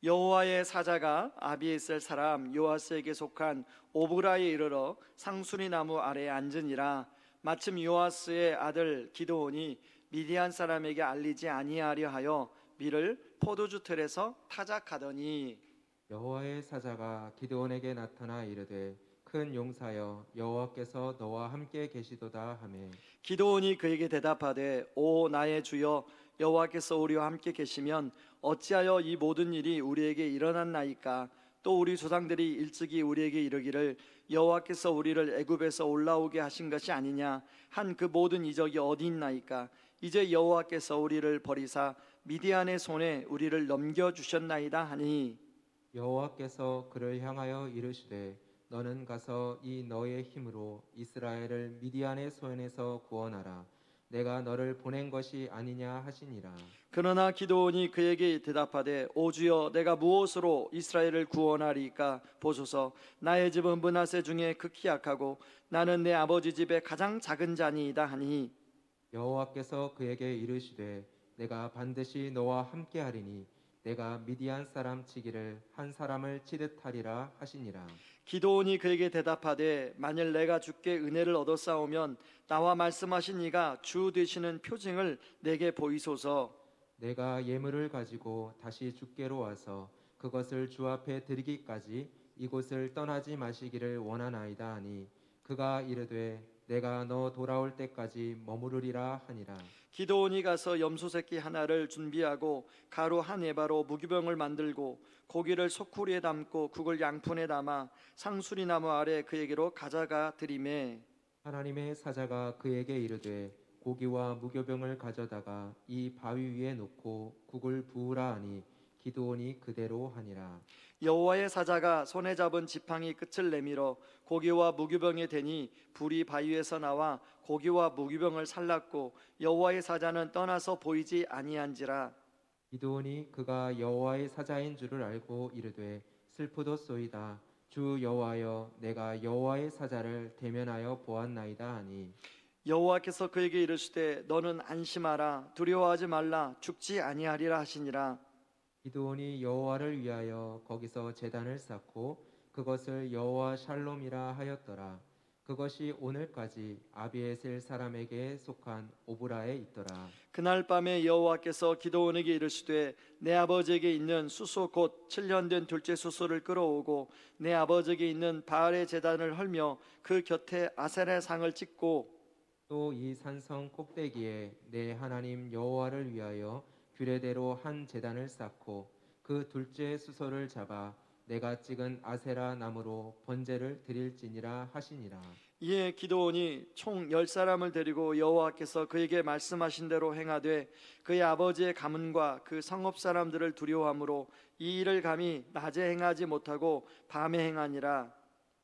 여호와의 사자가 아비에셀 사람 요아스에게 속한 오브라에 이르러 상수리 나무 아래에 앉으니라. 마침 요아스의 아들 기드온이 미디안 사람에게 알리지 아니하려 하여 밀을 포도주 틀에서 타작하더니 여호와의 사자가 기드온에게 나타나 이르되 큰 용사여 여호와께서 너와 함께 계시도다 하매 기드온이 그에게 대답하되 오 나의 주여 여호와께서 우리와 함께 계시면 어찌하여 이 모든 일이 우리에게 일어났나이까. 또 우리 조상들이 일찍이 우리에게 이르기를 여호와께서 우리를 애굽에서 올라오게 하신 것이 아니냐 한 그 모든 이적이 어디 있나이까. 이제 여호와께서 우리를 버리사 미디안의 손에 우리를 넘겨 주셨나이다 하니 여호와께서 그를 향하여 이르시되 너는 가서 이 너의 힘으로 이스라엘을 미디안의 손에서 구원하라. 내가 너를 보낸 것이 아니냐 하시니라. 그러나 기드온이 그에게 대답하되 오 주여 내가 무엇으로 이스라엘을 구원하리까. 보소서 나의 집은 므낫세 중에 극히 약하고 나는 내 아버지 집의 가장 작은 자니이다 하니 여호와께서 그에게 이르시되 내가 반드시 너와 함께하리니 내가 미디안 사람 치기를 한 사람을 치듯 하리라 하시니라. 기드온이 그에게 대답하되 만일 내가 주께 은혜를 얻었사오면 나와 말씀하신 이가 주 되시는 표징을 내게 보이소서. 내가 예물을 가지고 다시 주께로 와서 그것을 주 앞에 드리기까지 이곳을 떠나지 마시기를 원하나이다 하니 그가 이르되 내가 너 돌아올 때까지 머무르리라 하니라. 기드온이 가서 염소 새끼 하나를 준비하고 가루 한 에바로 무기병을 만들고 고기를 소쿠리에 담고 국을 양푼에 담아 상수리 나무 아래 그에게로 가져가 드리매 하나님의 사자가 그에게 이르되 고기와 무교병을 가져다가 이 바위 위에 놓고 국을 부으라 하니 기드온이 그대로 하니라. 여호와의 사자가 손에 잡은 지팡이 끝을 내밀어 고기와 무교병에 대니 불이 바위에서 나와 고기와 무교병을 살랐고 여호와의 사자는 떠나서 보이지 아니한지라. 기드온이 그가 여호와의 사자인 줄을 알고 이르되 슬프도소이다. 주 여호와여 내가 여호와의 사자를 대면하여 보았나이다 하니 여호와께서 그에게 이르시되 너는 안심하라 두려워하지 말라 죽지 아니하리라 하시니라. 기드온이 여호와를 위하여 거기서 제단을 쌓고 그것을 여호와 샬롬이라 하였더라. 그것이 오늘까지 아비에셀 사람에게 속한 오브라에 있더라. 그날 밤에 여호와께서 기드온에게 이르시되 내 아버지에게 있는 수소 곧 7년 된 둘째 수소를 끌어오고 내 아버지에게 있는 바알의 제단을 헐며 그 곁에 아세라 상을 찍고 또 이 산성 꼭대기에 내 하나님 여호와를 위하여 규례대로 한 제단을 쌓고 그 둘째 수소를 잡아 내가 찍은 아세라 나무로 번제를 드릴지니라 하시니라. 이에 기드온이 총 10사람을 데리고 여호와께서 그에게 말씀하신 대로 행하되 그의 아버지의 가문과 그 성읍 사람들을 두려워하므로 이 일을 감히 낮에 행하지 못하고 밤에 행하니라.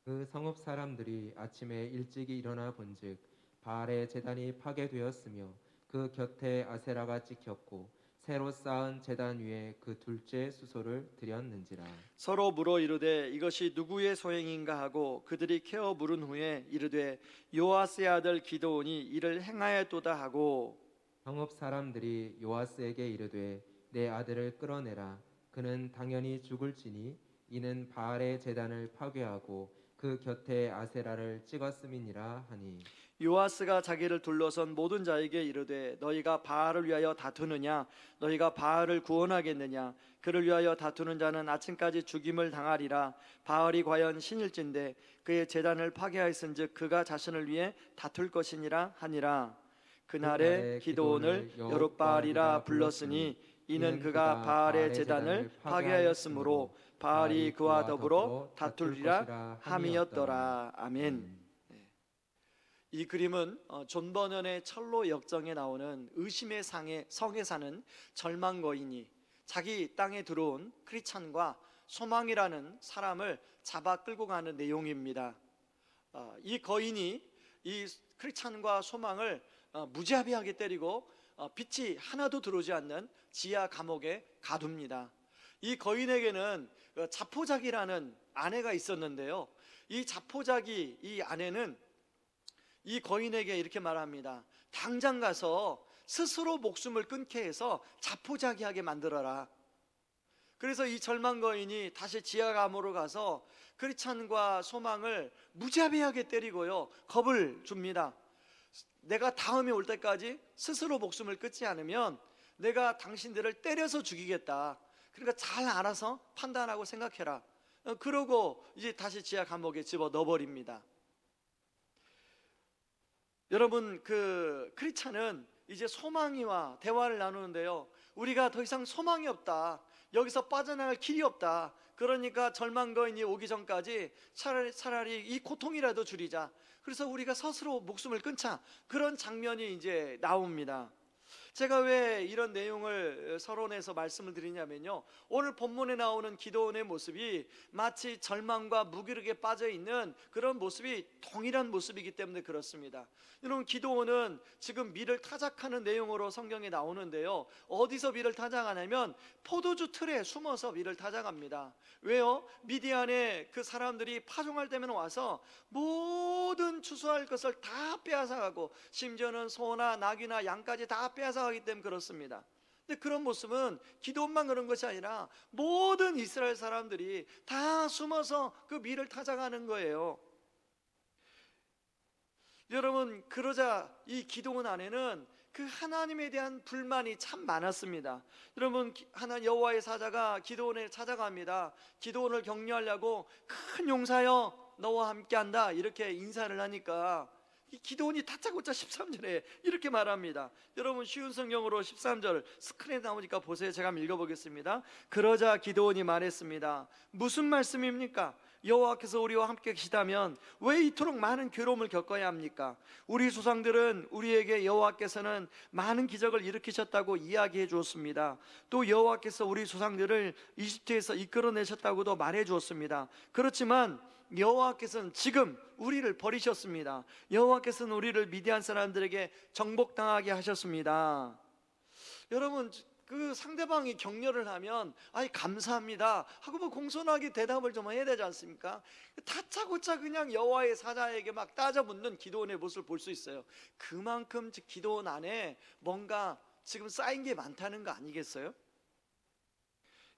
그 성읍 사람들이 아침에 일찍이 일어나 본즉 바알의 제단이 파괴되었으며 그 곁에 아세라가 찍혔고 새로 쌓은 제단 위에 그 둘째 수소를 드렸는지라. 서로 물어 이르되 이것이 누구의 소행인가 하고 그들이 캐어 물은 후에 이르되 요아스의 아들 기드온이 이를 행하였도다 하고 성읍 사람들이 요아스에게 이르되 내 아들을 끌어내라. 그는 당연히 죽을지니 이는 바알의 제단을 파괴하고 그 곁에 아세라를 찍었음이니라 하니 요아스가 자기를 둘러선 모든 자에게 이르되 너희가 바알을 위하여 다투느냐 너희가 바알을 구원하겠느냐 그를 위하여 다투는 자는 아침까지 죽임을 당하리라. 바알이 과연 신일진데 그의 제단을 파괴하였은즉 그가 자신을 위해 다툴 것이니라 하니라. 그날에 기드온을 여룻바알이라 불렀으니 이는 그가 바알의 제단을 파괴하였으므로 바알이 그와 더불어 다투리라 함이었더라. 아멘. 이 그림은 존 버년의 철로 역정에 나오는 의심의 성에 사는 절망 거인이 자기 땅에 들어온 크리스찬과 소망이라는 사람을 잡아 끌고 가는 내용입니다. 이 거인이 이 크리스찬과 소망을 무자비하게 때리고 빛이 하나도 들어오지 않는 지하 감옥에 가둡니다. 이 거인에게는 자포자기라는 아내가 있었는데요, 이 자포자기 이 아내는 이 거인에게 이렇게 말합니다. 당장 가서 스스로 목숨을 끊게 해서 자포자기하게 만들어라. 그래서 이 절망 거인이 다시 지하감으로 가서 크리스찬과 소망을 무자비하게 때리고요, 겁을 줍니다. 내가 다음에 올 때까지 스스로 목숨을 끊지 않으면 내가 당신들을 때려서 죽이겠다. 그러니까 잘 알아서 판단하고 생각해라. 그러고 이제 다시 지하 감옥에 집어 넣어버립니다. 여러분, 그 크리스찬은 이제 소망이와 대화를 나누는데요, 우리가 더 이상 소망이 없다, 여기서 빠져나갈 길이 없다, 그러니까 절망 거인이 오기 전까지 차라리 이 고통이라도 줄이자, 그래서 우리가 스스로 목숨을 끊자, 그런 장면이 이제 나옵니다. 제가 왜 이런 내용을 서론에서 말씀을 드리냐면요, 오늘 본문에 나오는 기도원의 모습이 마치 절망과 무기력에 빠져 있는 그런 모습이 동일한 모습이기 때문에 그렇습니다. 여러분, 기도원은 지금 밀을 타작하는 내용으로 성경에 나오는데요, 어디서 밀을 타작하냐면 포도주 틀에 숨어서 밀을 타작합니다. 왜요? 미디안에 그 사람들이 파종할 때면 와서 모든 추수할 것을 다 빼앗아가고, 심지어는 소나 나귀나 양까지 다 빼앗아가기 때문에 그렇습니다. 근데 그런 모습은 기도원만 그런 것이 아니라 모든 이스라엘 사람들이 다 숨어서 그 밀을 타작하는 거예요. 여러분, 그러자 이 기도원 안에는 그 하나님에 대한 불만이 참 많았습니다. 여러분, 여호와의 사자가 기도원에 찾아갑니다. 기도원을 격려하려고, 큰 용사여 너와 함께한다, 이렇게 인사를 하니까 이 기도원이 다짜고짜 13절에 이렇게 말합니다. 여러분, 쉬운 성경으로 13절 스크린에 나오니까 보세요. 제가 한번 읽어보겠습니다. 그러자 기도원이 말했습니다. 무슨 말씀입니까? 여호와께서 우리와 함께 계시다면 왜 이토록 많은 괴로움을 겪어야 합니까? 우리 조상들은 우리에게 여호와께서는 많은 기적을 일으키셨다고 이야기해 주었습니다. 또 여호와께서 우리 조상들을 이집트에서 이끌어내셨다고도 말해 주었습니다. 그렇지만 여호와께서는 지금 우리를 버리셨습니다. 여호와께서는 우리를 미디안 사람들에게 정복당하게 하셨습니다. 여러분, 그 상대방이 격려를 하면 아이 감사합니다 하고 뭐 공손하게 대답을 좀 해야 되지 않습니까? 다짜고짜 그냥 여호와의 사자에게 막 따져붙는 기도원의 모습을 볼 수 있어요. 그만큼 기도원 안에 뭔가 지금 쌓인 게 많다는 거 아니겠어요?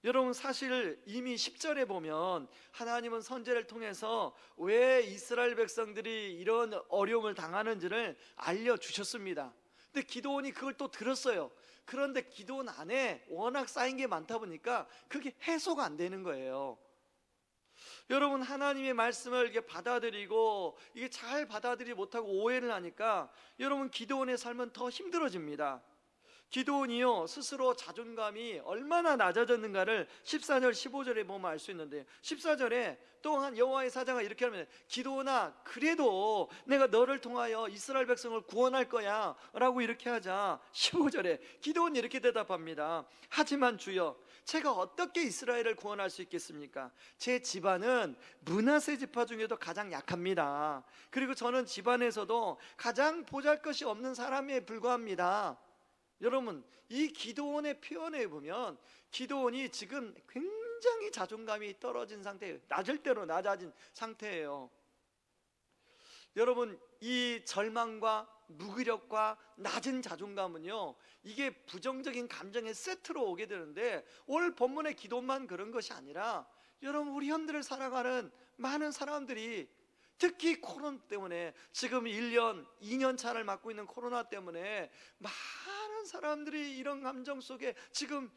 여러분, 사실 이미 10절에 보면 하나님은 선지자를 통해서 왜 이스라엘 백성들이 이런 어려움을 당하는지를 알려주셨습니다. 근데 기도원이 그걸 또 들었어요. 그런데 기도원 안에 워낙 쌓인 게 많다 보니까 그게 해소가 안 되는 거예요. 여러분, 하나님의 말씀을 이게 받아들이고 이게 잘 받아들이지 못하고 오해를 하니까 여러분, 기도원의 삶은 더 힘들어집니다. 기도원이요, 스스로 자존감이 얼마나 낮아졌는가를 14절 15절에 보면 알 수 있는데, 14절에 또한 여호와의 사자가 이렇게 하면, 기도원아 그래도 내가 너를 통하여 이스라엘 백성을 구원할 거야 라고 이렇게 하자 15절에 기도원이 이렇게 대답합니다. 하지만 주여, 제가 어떻게 이스라엘을 구원할 수 있겠습니까? 제 집안은 므낫세 지파 중에도 가장 약합니다. 그리고 저는 집안에서도 가장 보잘것이 없는 사람에 불과합니다. 여러분, 이 기도원의 표현에 보면 기도원이 지금 굉장히 자존감이 떨어진 상태예요. 낮을 대로 낮아진 상태예요. 여러분, 이 절망과 무기력과 낮은 자존감은요, 이게 부정적인 감정의 세트로 오게 되는데, 오늘 본문의 기도만 그런 것이 아니라 여러분, 우리 현대를 살아가는 많은 사람들이 특히 코로나 때문에 지금 1년, 2년 차를 맞고 있는 코로나 때문에 많은 사람들이 이런 감정 속에 지금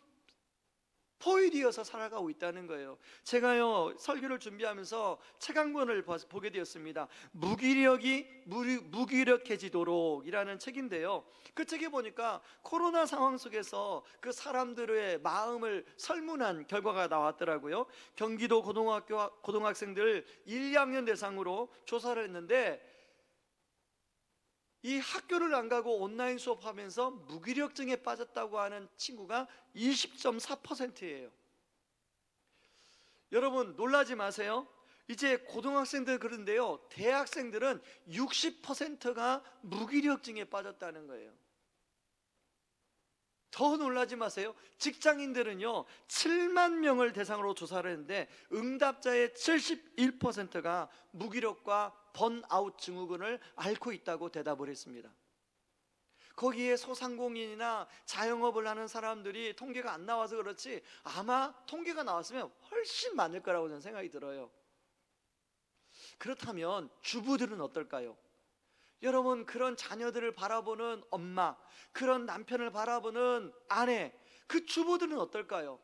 포위되어서 살아가고 있다는 거예요. 제가요, 설교를 준비하면서 책 한 권을 보게 되었습니다. 무기력해지도록 이라는 책인데요, 그 책에 보니까 코로나 상황 속에서 그 사람들의 마음을 설문한 결과가 나왔더라고요. 경기도 고등학생들 1, 2학년 대상으로 조사를 했는데, 이 학교를 안 가고 온라인 수업하면서 무기력증에 빠졌다고 하는 친구가 20.4%예요. 여러분, 놀라지 마세요. 이제 고등학생들 그런데요, 대학생들은 60%가 무기력증에 빠졌다는 거예요. 더 놀라지 마세요. 직장인들은요, 7만 명을 대상으로 조사를 했는데 응답자의 71%가 무기력과 번아웃 증후군을 앓고 있다고 대답을 했습니다. 거기에 소상공인이나 자영업을 하는 사람들이 통계가 안 나와서 그렇지 아마 통계가 나왔으면 훨씬 많을 거라고 저는 생각이 들어요. 그렇다면 주부들은 어떨까요? 여러분, 그런 자녀들을 바라보는 엄마, 그런 남편을 바라보는 아내, 그 주부들은 어떨까요?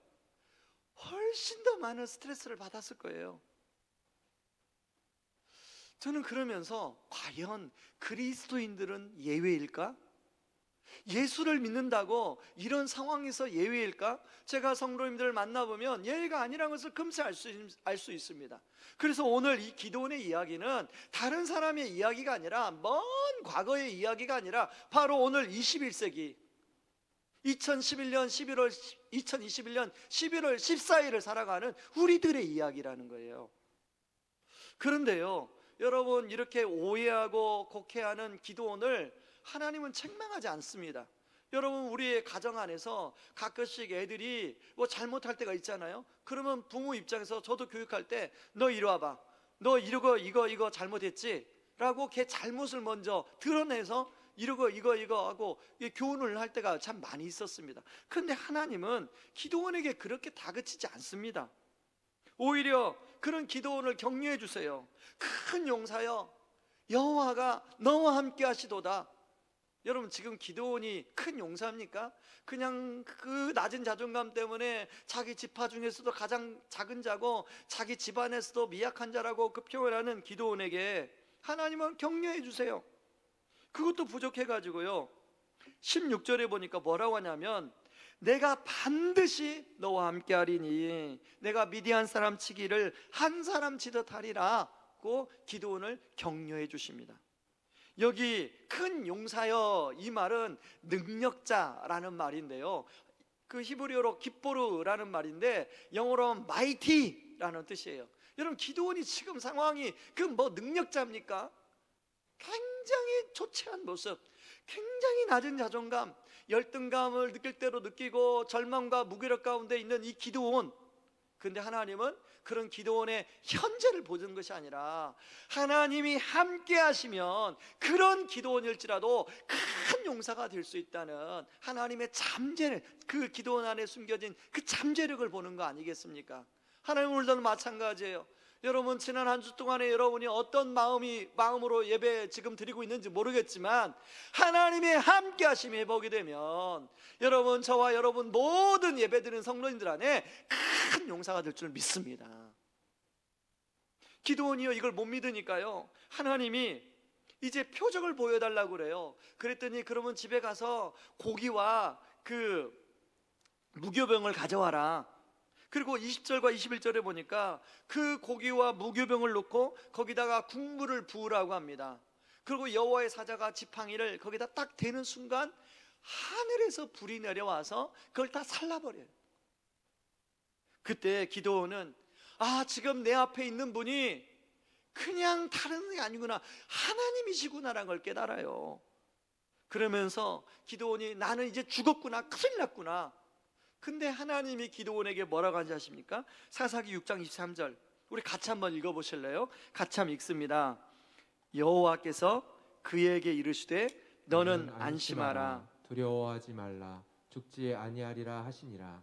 훨씬 더 많은 스트레스를 받았을 거예요. 저는 그러면서 과연 그리스도인들은 예외일까? 예수를 믿는다고 이런 상황에서 예외일까? 제가 성도님들을 만나보면 예외가 아니라는 것을 금세 알 수 있습니다. 그래서 오늘 이 기도원의 이야기는 다른 사람의 이야기가 아니라 먼 과거의 이야기가 아니라 바로 오늘 21세기 2021년 11월 14일을 살아가는 우리들의 이야기라는 거예요. 그런데요, 여러분, 이렇게 오해하고 곡해하는 기도원을 하나님은 책망하지 않습니다. 여러분, 우리의 가정 안에서 가끔씩 애들이 뭐 잘못할 때가 있잖아요. 그러면 부모 입장에서 저도 교육할 때 너 이리 와봐, 너 이거 잘못했지? 라고 걔 잘못을 먼저 드러내서 이거 하고 교훈을 할 때가 참 많이 있었습니다. 그런데 하나님은 기도원에게 그렇게 다그치지 않습니다. 오히려 그런 기도원을 격려해 주세요. 큰 용사여, 여호와가 너와 함께 하시도다. 여러분, 지금 기도원이 큰 용사입니까? 그냥 그 낮은 자존감 때문에 자기 지파 중에서도 가장 작은 자고 자기 집안에서도 미약한 자라고 그 표현하는 기도원에게 하나님은 격려해 주세요. 그것도 부족해가지고요, 16절에 보니까 뭐라고 하냐면 내가 반드시 너와 함께 하리니 내가 미디안 사람 치기를 한 사람 치듯 하리라고 기도원을 격려해 주십니다. 여기 큰 용사여, 이 말은 능력자라는 말인데요, 그 히브리어로 깃보르라는 말인데 영어로 하면 마이티라는 뜻이에요. 여러분, 기도원이 지금 상황이 그 뭐 능력자입니까? 굉장히 초췌한 모습, 굉장히 낮은 자존감, 열등감을 느낄 대로 느끼고 절망과 무기력 가운데 있는 이 기도원. 근데 하나님은 그런 기도원의 현재를 보는 것이 아니라 하나님이 함께 하시면 그런 기도원일지라도 큰 용사가 될 수 있다는 하나님의 잠재, 그 기도원 안에 숨겨진 그 잠재력을 보는 거 아니겠습니까? 하나님 오늘도 마찬가지예요. 여러분, 지난 한 주 동안에 여러분이 어떤 마음으로 예배 지금 드리고 있는지 모르겠지만 하나님의 함께 하심이 보게 되면 여러분, 저와 여러분 모든 예배 드리는 성도님들 안에 큰 용사가 될 줄 믿습니다. 기도원이요, 이걸 못 믿으니까요, 하나님이 이제 표적을 보여달라고 그래요. 그랬더니 그러면 집에 가서 고기와 그 무교병을 가져와라. 그리고 20절과 21절에 보니까 그 고기와 무교병을 놓고 거기다가 국물을 부으라고 합니다. 그리고 여호와의 사자가 지팡이를 거기다 딱 대는 순간 하늘에서 불이 내려와서 그걸 다 살라버려요. 그때 기도원은 지금 내 앞에 있는 분이 그냥 다른 분이 아니구나, 하나님이시구나라는 걸 깨달아요. 그러면서 기도원이 나는 이제 죽었구나, 큰일 났구나. 근데 하나님이 기도원에게 뭐라고 하는지 아십니까? 사사기 6장 23절, 우리 같이 한번 읽어보실래요? 같이 한번 읽습니다. 여호와께서 그에게 이르시되 너는 안심하라, 두려워하지 말라, 죽지 아니하리라 하시니라.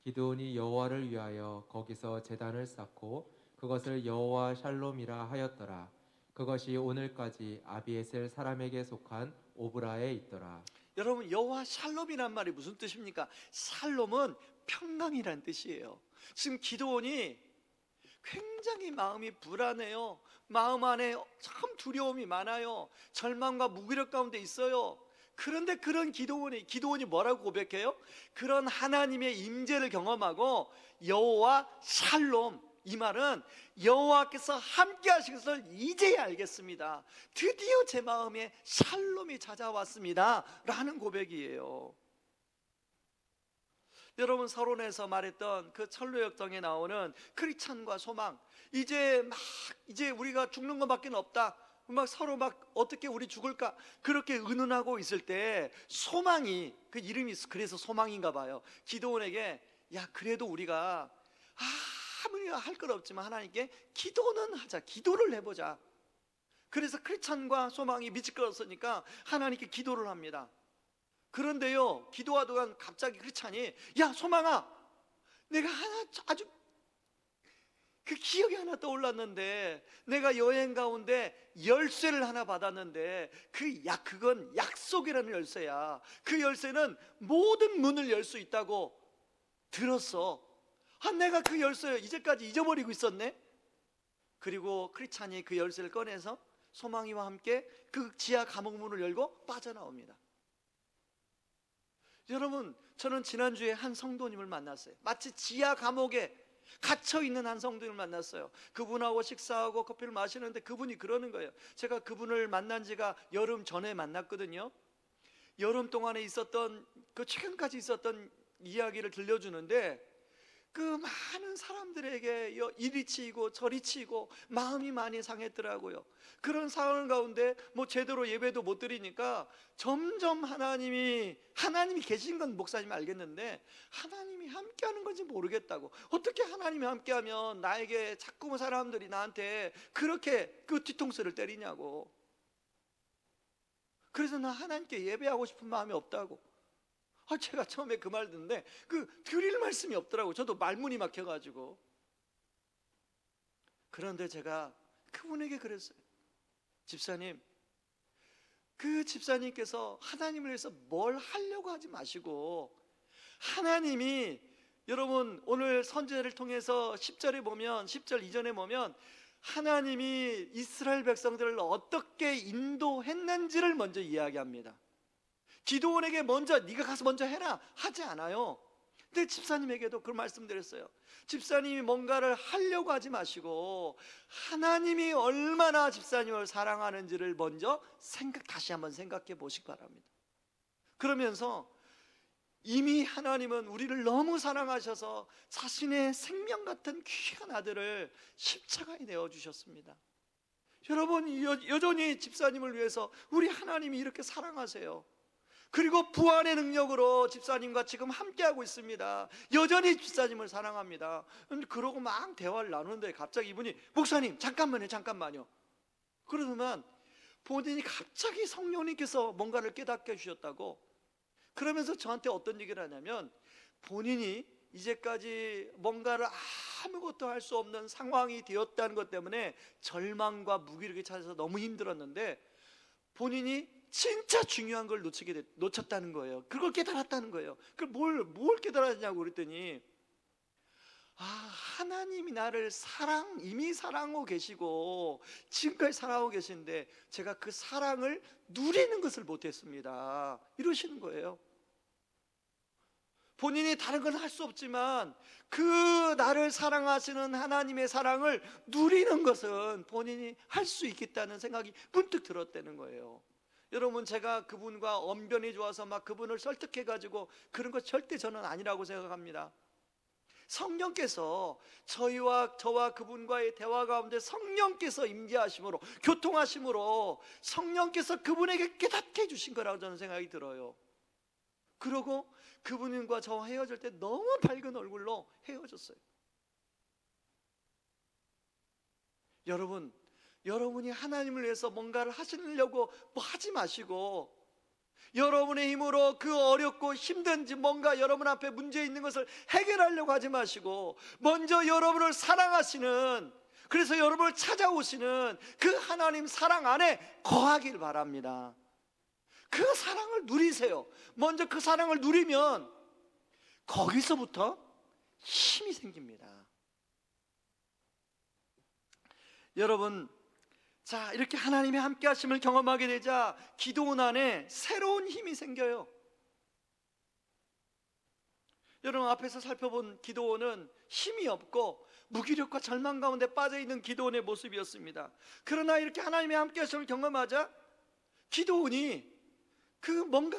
기드온이 여호와를 위하여 거기서 제단을 쌓고 그것을 여호와 샬롬이라 하였더라. 그것이 오늘까지 아비에셀 사람에게 속한 오브라에 있더라. 여러분, 여호와 샬롬이란 말이 무슨 뜻입니까? 샬롬은 평강이란 뜻이에요. 지금 기도원이 굉장히 마음이 불안해요. 마음 안에 참 두려움이 많아요. 절망과 무기력 가운데 있어요. 그런데 그런 기도원이 뭐라고 고백해요? 그런 하나님의 임재를 경험하고 여호와 샬롬, 이 말은 여호와께서 함께 하신 것을 이제야 알겠습니다. 드디어 제 마음에 샬롬이 찾아왔습니다 라는 고백이에요. 여러분, 서론에서 말했던 그 철로역정에 나오는 크리스찬과 소망, 이제 우리가 죽는 것밖에 없다, 서로 어떻게 우리 죽을까, 그렇게 의논하고 있을 때 소망이, 그 이름이 그래서 소망인가 봐요. 기도원에게 그래도 우리가 아무리 할 건 없지만 하나님께 기도는 하자, 기도를 해보자. 그래서 크리스찬과 소망이 미치끌었으니까 하나님께 기도를 합니다. 그런데요, 기도하다가 갑자기 크리찬이, 야 소망아, 내가 아주 그 기억이 하나 떠올랐는데, 내가 여행 가운데 열쇠를 하나 받았는데 그건 약속이라는 열쇠야. 그 열쇠는 모든 문을 열 수 있다고 들었어. 내가 그 열쇠 이제까지 잊어버리고 있었네. 그리고 크리찬이 그 열쇠를 꺼내서 소망이와 함께 그 지하 감옥 문을 열고 빠져나옵니다. 여러분, 저는 지난주에 한 성도님을 만났어요. 마치 지하 감옥에 갇혀있는 한 성도님을 만났어요. 그분하고 식사하고 커피를 마시는데 그분이 그러는 거예요. 제가 그분을 만난 지가 여름 전에 만났거든요. 여름 동안에 있었던, 그 최근까지 있었던 이야기를 들려주는데, 그 많은 사람들에게 이리 치이고 저리 치이고 마음이 많이 상했더라고요. 그런 상황 가운데 제대로 예배도 못 드리니까 점점 하나님이 계신 건 목사님이 알겠는데 하나님이 함께하는 건지 모르겠다고. 어떻게 하나님이 함께하면 나에게 자꾸 사람들이 나한테 그렇게 그 뒤통수를 때리냐고. 그래서 나 하나님께 예배하고 싶은 마음이 없다고. 제가 처음에 그 말 듣는데 드릴 말씀이 없더라고요. 저도 말문이 막혀가지고. 그런데 제가 그분에게 그랬어요. 집사님, 그 집사님께서 하나님을 위해서 뭘 하려고 하지 마시고, 하나님이, 여러분 오늘 선지자를 통해서 10절에 보면, 10절 이전에 보면 하나님이 이스라엘 백성들을 어떻게 인도했는지를 먼저 이야기합니다. 기도원에게 먼저 네가 가서 먼저 해라 하지 않아요. 근데 집사님에게도 그런 말씀드렸어요. 집사님이 뭔가를 하려고 하지 마시고 하나님이 얼마나 집사님을 사랑하는지를 먼저 다시 한번 생각해 보시기 바랍니다. 그러면서 이미 하나님은 우리를 너무 사랑하셔서 자신의 생명 같은 귀한 아들을 십자가에 내어주셨습니다. 여러분, 여전히 집사님을 위해서 우리 하나님이 이렇게 사랑하세요. 그리고 부활의 능력으로 집사님과 지금 함께하고 있습니다. 여전히 집사님을 사랑합니다. 그러고 막 대화를 나누는데 갑자기 이분이, 목사님 잠깐만요. 그러더만 본인이 갑자기 성령님께서 뭔가를 깨닫게 해주셨다고. 그러면서 저한테 어떤 얘기를 하냐면, 본인이 이제까지 뭔가를 아무것도 할 수 없는 상황이 되었다는 것 때문에 절망과 무기력이 찾아서 너무 힘들었는데 본인이 진짜 중요한 걸 놓쳤다는 거예요. 그걸 깨달았다는 거예요. 뭘 깨달았냐고 그랬더니, 하나님이 나를 이미 사랑하고 계시고 지금까지 사랑하고 계시는데 제가 그 사랑을 누리는 것을 못했습니다, 이러시는 거예요. 본인이 다른 건 할 수 없지만 그 나를 사랑하시는 하나님의 사랑을 누리는 것은 본인이 할 수 있겠다는 생각이 문득 들었다는 거예요. 여러분, 제가 그분과 언변이 좋아서 막 그분을 설득해가지고 그런 거 절대 저는 아니라고 생각합니다. 성령께서 저와 그분과의 대화 가운데 성령께서 임재하심으로, 교통하심으로 성령께서 그분에게 깨닫게 해주신 거라고 저는 생각이 들어요. 그러고 그분과 저와 헤어질 때 너무 밝은 얼굴로 헤어졌어요. 여러분이 하나님을 위해서 뭔가를 하시려고 하지 마시고, 여러분의 힘으로 그 어렵고 힘든지 뭔가 여러분 앞에 문제 있는 것을 해결하려고 하지 마시고, 먼저 여러분을 사랑하시는, 그래서 여러분을 찾아오시는 그 하나님 사랑 안에 거하길 바랍니다. 그 사랑을 누리세요. 먼저 그 사랑을 누리면 거기서부터 힘이 생깁니다. 여러분, 자, 이렇게 하나님의 함께 하심을 경험하게 되자 기도원 안에 새로운 힘이 생겨요. 여러분, 앞에서 살펴본 기도원은 힘이 없고 무기력과 절망 가운데 빠져있는 기도원의 모습이었습니다. 그러나 이렇게 하나님의 함께 하심을 경험하자 기도원이 뭔가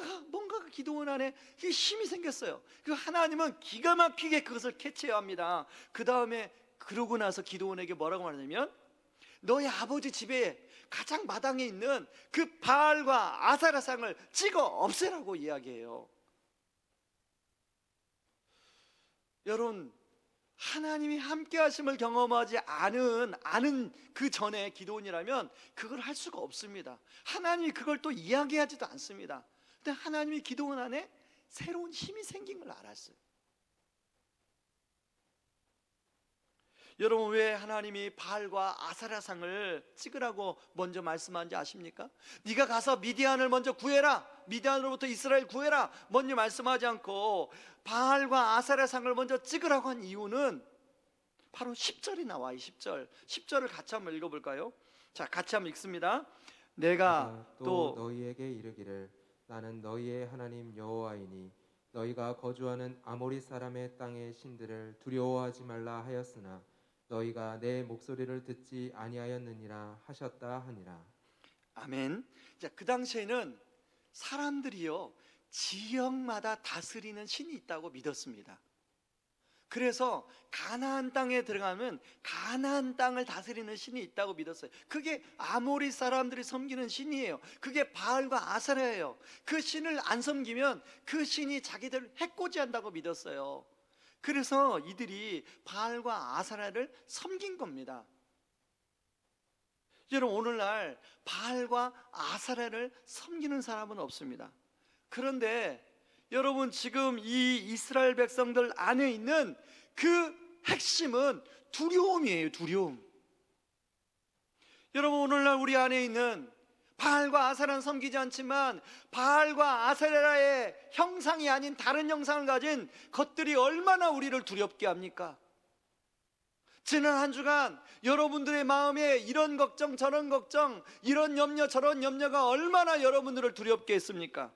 기도원 안에 힘이 생겼어요. 하나님은 기가 막히게 그것을 캐치해야 합니다. 그 다음에 그러고 나서 기도원에게 뭐라고 말하냐면, 너희 아버지 집에 가장 마당에 있는 그 바알과 아사라상을 찍어 없애라고 이야기해요. 여러분, 하나님이 함께 하심을 경험하지 않은 그 전에 기도원이라면 그걸 할 수가 없습니다. 하나님이 그걸 또 이야기하지도 않습니다. 그때 하나님이 기도원 안에 새로운 힘이 생긴 걸 알았어요. 여러분, 왜 하나님이 바알과 아사라상을 찍으라고 먼저 말씀한지 아십니까? 네가 가서 미디안을 먼저 구해라, 미디안으로부터 이스라엘 구해라 먼저 말씀하지 않고 바알과 아사라상을 먼저 찍으라고 한 이유는 바로 10절이 나와요. 10절을 같이 한번 읽어볼까요? 자, 같이 한번 읽습니다. 내가 또 또 너희에게 이르기를 나는 너희의 하나님 여호와이니 너희가 거주하는 아모리 사람의 땅의 신들을 두려워하지 말라 하였으나 너희가 내 목소리를 듣지 아니하였느니라 하셨다 하니라. 아멘. 자, 그 당시에는 사람들이요 지역마다 다스리는 신이 있다고 믿었습니다. 그래서 가나안 땅에 들어가면 가나안 땅을 다스리는 신이 있다고 믿었어요. 그게 아모리 사람들이 섬기는 신이에요. 그게 바알과 아사라예요. 그 신을 안 섬기면 그 신이 자기들을 해코지한다고 믿었어요. 그래서 이들이 바알과 아사라를 섬긴 겁니다. 여러분, 오늘날 바알과 아사라를 섬기는 사람은 없습니다. 그런데 여러분, 지금 이 이스라엘 백성들 안에 있는 그 핵심은 두려움이에요. 두려움. 여러분, 오늘날 우리 안에 있는 바알과 아사라는 섬기지 않지만 바알과 아사라의 형상이 아닌 다른 형상을 가진 것들이 얼마나 우리를 두렵게 합니까? 지난 한 주간 여러분들의 마음에 이런 걱정 저런 걱정, 이런 염려 저런 염려가 얼마나 여러분들을 두렵게 했습니까?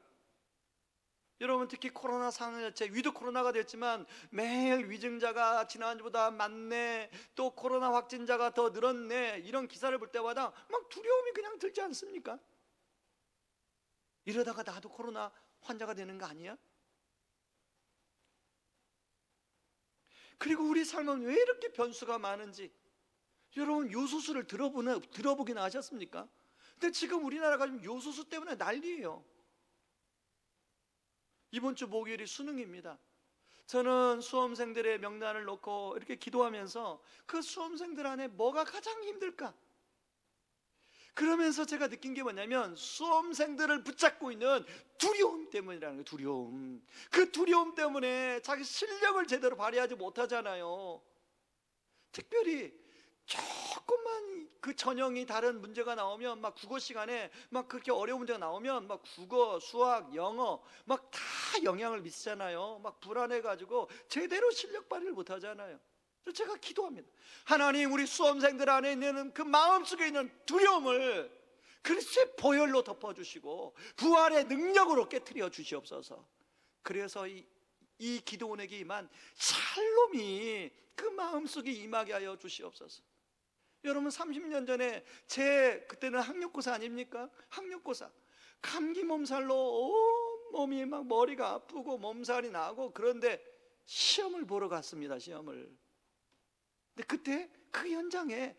여러분, 특히 코로나 상황 자체, 위드 코로나가 됐지만 매일 위중자가 지난주보다 많네, 또 코로나 확진자가 더 늘었네, 이런 기사를 볼 때마다 막 두려움이 그냥 들지 않습니까? 이러다가 나도 코로나 환자가 되는 거 아니야? 그리고 우리 삶은 왜 이렇게 변수가 많은지 여러분, 요소수를 들어보긴 하셨습니까? 근데 지금 우리나라가 지금 요소수 때문에 난리예요. 이번 주 목요일이 수능입니다. 저는 수험생들의 명단을 놓고 이렇게 기도하면서 그 수험생들 안에 뭐가 가장 힘들까? 그러면서 제가 느낀 게 뭐냐면 수험생들을 붙잡고 있는 두려움 때문이라는 거예요. 두려움. 그 두려움 때문에 자기 실력을 제대로 발휘하지 못하잖아요. 특별히 조금만 그 전형이 다른 문제가 나오면 막 국어 시간에 막 그렇게 어려운 문제가 나오면 막 국어, 수학, 영어 막 다 영향을 미치잖아요. 막 불안해가지고 제대로 실력 발휘를 못하잖아요. 그래서 제가 기도합니다. 하나님, 우리 수험생들 안에 있는 그 마음속에 있는 두려움을 그리스도의 보혈로 덮어주시고 부활의 능력으로 깨트려 주시옵소서. 그래서 이 기도원에게 임한 샬롬이 그 마음속에 임하게 하여 주시옵소서. 여러분, 30년 전에 그때는 학력고사 아닙니까? 학력고사 감기 몸살로 온몸이 막 머리가 아프고 몸살이 나고, 그런데 시험을 보러 갔습니다. 시험을. 근데 그때 그 현장에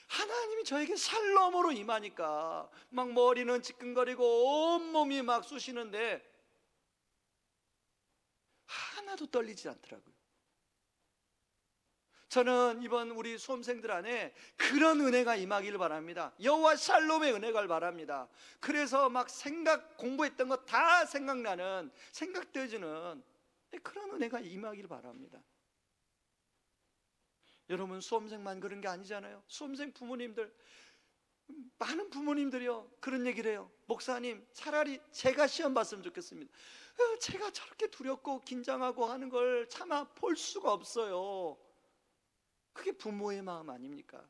하나님이 저에게 샬롬으로 임하니까 막 머리는 지끈거리고 온몸이 막 쑤시는데 하나도 떨리지 않더라고요. 저는 이번 우리 수험생들 안에 그런 은혜가 임하기를 바랍니다. 여호와 샬롬의 은혜가 바랍니다. 그래서 막 공부했던 거 다 생각나는, 생각되지는 그런 은혜가 임하기를 바랍니다. 여러분, 수험생만 그런 게 아니잖아요. 수험생 부모님들, 많은 부모님들이요 그런 얘기를 해요. 목사님, 차라리 제가 시험 봤으면 좋겠습니다. 제가 저렇게 두렵고 긴장하고 하는 걸 참아 볼 수가 없어요. 그게 부모의 마음 아닙니까?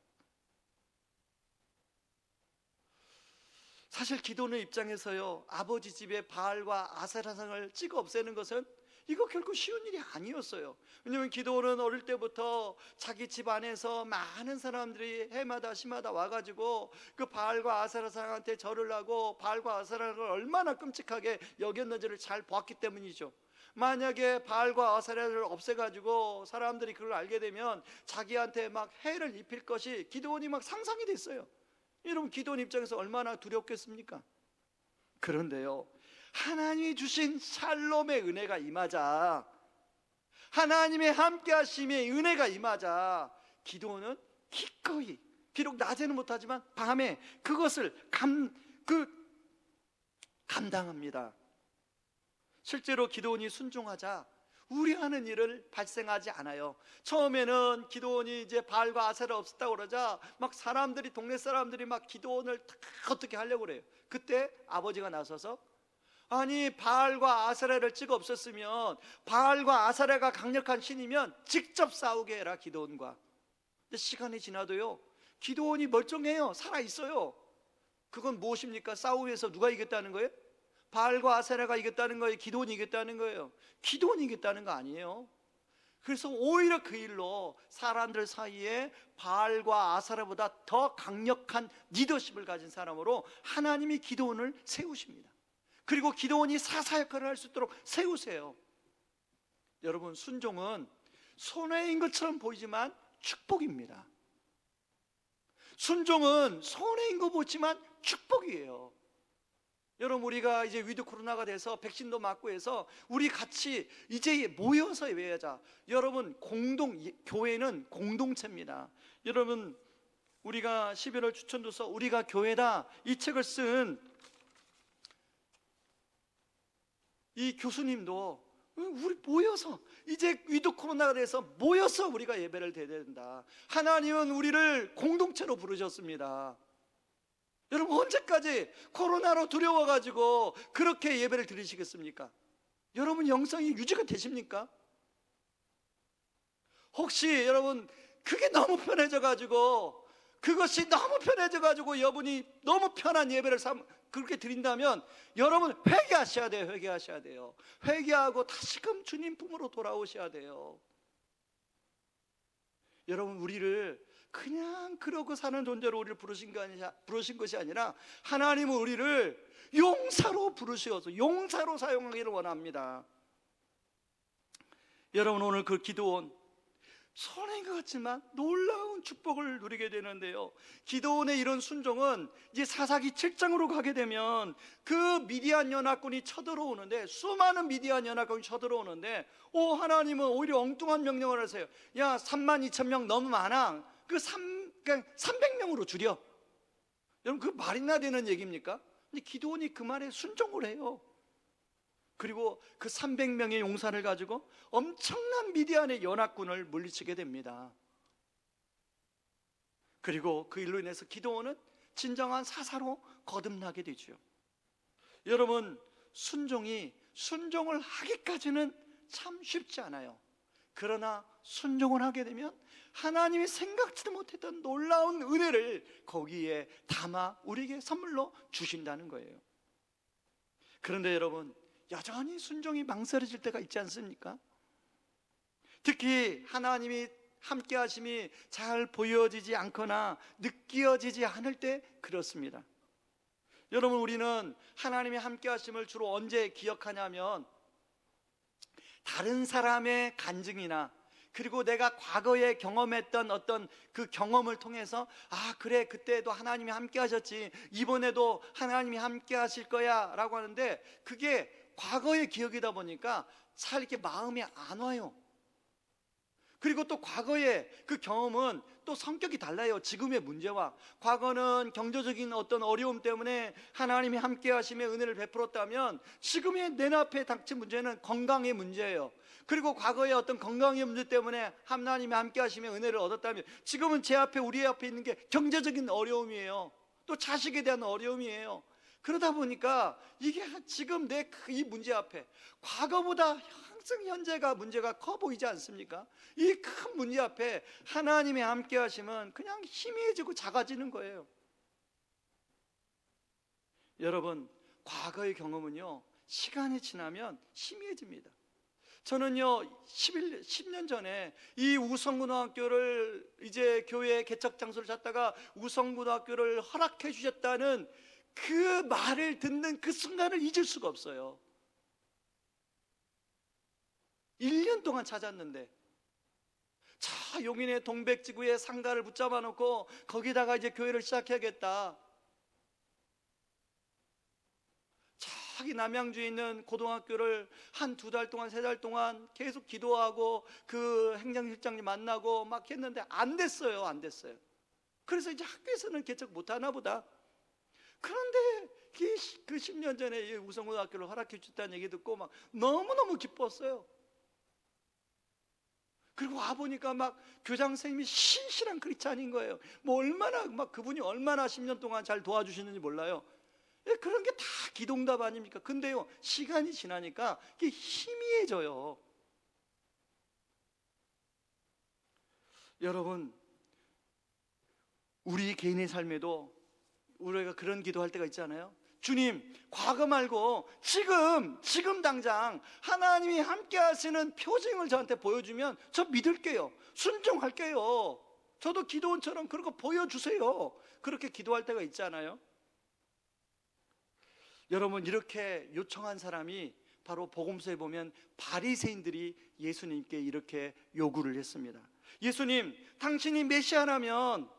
사실 기도는 입장에서요 아버지 집에 바알과 아세라상을 찍어 없애는 것은 이거 결코 쉬운 일이 아니었어요. 왜냐하면 기도는 어릴 때부터 자기 집 안에서 많은 사람들이 해마다 시마다 와가지고 그 바알과 아세라상한테 절을 하고 바알과 아세라를 얼마나 끔찍하게 여겼는지를 잘 보았기 때문이죠. 만약에 바알과 아세라를 없애가지고 사람들이 그걸 알게 되면 자기한테 막 해를 입힐 것이 기도원이 막 상상이 됐어요. 여러분, 기도원 입장에서 얼마나 두렵겠습니까? 그런데요, 하나님이 주신 샬롬의 은혜가 임하자, 하나님의 함께하심의 은혜가 임하자, 기도원은 기꺼이, 비록 낮에는 못하지만 밤에 그것을 감당합니다. 실제로 기드온이 순종하자 우리 하는 일을 발생하지 않아요. 처음에는 기드온이 이제 바알과 아세라 없었다고 그러자 막 사람들이, 동네 사람들이 막 기드온을 다 어떻게 하려고 그래요. 그때 아버지가 나서서, 아니 바알과 아세라를 찍어 없었으면, 바알과 아세라가 강력한 신이면 직접 싸우게 해라 기드온과. 근데 시간이 지나도요 기드온이 멀쩡해요. 살아있어요. 그건 무엇입니까? 싸움에서 누가 이겼다는 거예요? 바알과 아세라가 이겼다는 거예요? 기드온이 이겼다는 거예요? 기드온이 이겼다는 거 아니에요. 그래서 오히려 그 일로 사람들 사이에 바알과 아세라보다 더 강력한 리더십을 가진 사람으로 하나님이 기드온을 세우십니다. 그리고 기드온이 사사 역할을 할 수 있도록 세우세요. 여러분, 순종은 손해인 것처럼 보이지만 축복입니다. 순종은 손해인 거 보지만 축복이에요. 여러분, 우리가 이제 위드 코로나가 돼서 백신도 맞고 해서 우리 같이 이제 모여서 예배하자. 여러분, 교회는 공동체입니다. 여러분, 우리가 11월 추천도서 우리가 교회다, 이 책을 쓴 이 교수님도 우리 모여서 이제 위드 코로나가 돼서 모여서 우리가 예배를 드려야 된다. 하나님은 우리를 공동체로 부르셨습니다. 여러분, 언제까지 코로나로 두려워가지고 그렇게 예배를 드리시겠습니까? 여러분, 영성이 유지가 되십니까? 혹시 여러분 그게 너무 편해져가지고, 그것이 너무 편해져가지고 여러분이 너무 편한 예배를 그렇게 드린다면 여러분 회개하셔야 돼요. 회개하셔야 돼요. 회개하고 다시금 주님 품으로 돌아오셔야 돼요. 여러분, 우리를 그냥 그러고 사는 존재로 우리를 부르신 것이 아니라 하나님은 우리를 용사로 부르셔서 용사로 사용하기를 원합니다. 여러분, 오늘 그 기드온, 손해인 것 같지만 놀라운 축복을 누리게 되는데요, 기드온의 이런 순종은 이제 사사기 7장으로 가게 되면 그 미디안 연합군이 쳐들어오는데, 수많은 미디안 연합군이 쳐들어오는데 하나님은 오히려 엉뚱한 명령을 하세요. 야, 32,000명 너무 많아. 그냥 300명으로 줄여. 여러분, 그 말이나 되는 얘기입니까? 근데 기드온이 그 말에 순종을 해요. 그리고 그 300명의 용사를 가지고 엄청난 미디안의 연합군을 물리치게 됩니다. 그리고 그 일로 인해서 기드온은 진정한 사사로 거듭나게 되죠. 여러분, 순종을 하기까지는 참 쉽지 않아요. 그러나 순종을 하게 되면 하나님이 생각지도 못했던 놀라운 은혜를 거기에 담아 우리에게 선물로 주신다는 거예요. 그런데 여러분, 여전히 순종이 망설여질 때가 있지 않습니까? 특히 하나님이 함께 하심이 잘 보여지지 않거나 느껴지지 않을 때 그렇습니다. 여러분, 우리는 하나님의 함께 하심을 주로 언제 기억하냐면 다른 사람의 간증이나, 그리고 내가 과거에 경험했던 어떤 그 경험을 통해서, 아 그래, 그때도 하나님이 함께 하셨지, 이번에도 하나님이 함께 하실 거야 라고 하는데, 그게 과거의 기억이다 보니까 잘 이렇게 마음에 안 와요. 그리고 또 과거의 그 경험은 또 성격이 달라요. 지금의 문제와. 과거는 경제적인 어떤 어려움 때문에 하나님이 함께 하심의 은혜를 베풀었다면, 지금의 내 앞에 닥친 문제는 건강의 문제예요. 그리고 과거의 어떤 건강의 문제 때문에 하나님이 함께 하심의 은혜를 얻었다면, 지금은 우리 앞에 있는 게 경제적인 어려움이에요. 또 자식에 대한 어려움이에요. 그러다 보니까 이게 지금 내 이 문제 앞에 과거보다 항상 현재가 문제가 커 보이지 않습니까? 이 큰 문제 앞에 하나님이 함께 하시면 그냥 희미해지고 작아지는 거예요. 여러분, 과거의 경험은요, 시간이 지나면 희미해집니다. 저는요 10년 전에 이 우성고등학교를 이제 교회 개척 장소를 찾다가 우성고등학교를 허락해 주셨다는 그 말을 듣는 그 순간을 잊을 수가 없어요. 1년 동안 찾았는데, 자, 용인의 동백지구에 상가를 붙잡아 놓고 거기다가 이제 교회를 시작해야겠다. 저기 남양주에 있는 고등학교를 한 2달 동안 3달 동안 계속 기도하고 그 행정실장님 만나고 막 했는데 안 됐어요. 그래서 이제 학교에서는 개척 못 하나 보다. 그런데 그 10년 전에 이 우성고등학교를 허락해 줬다는 얘기 듣고 막 너무너무 기뻤어요. 그리고 와보니까 막 교장 선생님이 신실한 크리스찬인 거예요. 뭐 얼마나 막 그분이 얼마나 10년 동안 잘 도와주시는지 몰라요. 예, 그런 게 다 기동답 아닙니까? 근데요, 시간이 지나니까 이게 희미해져요. 여러분, 우리 개인의 삶에도 우리가 그런 기도할 때가 있잖아요. 주님, 과거 말고 지금 당장 하나님이 함께 하시는 표징을 저한테 보여주면 저 믿을게요. 순종할게요. 저도 기도원처럼 그런 거 보여주세요. 그렇게 기도할 때가 있잖아요. 여러분, 이렇게 요청한 사람이 바로 복음서에 보면 바리새인들이 예수님께 이렇게 요구를 했습니다. 예수님, 당신이 메시아라면,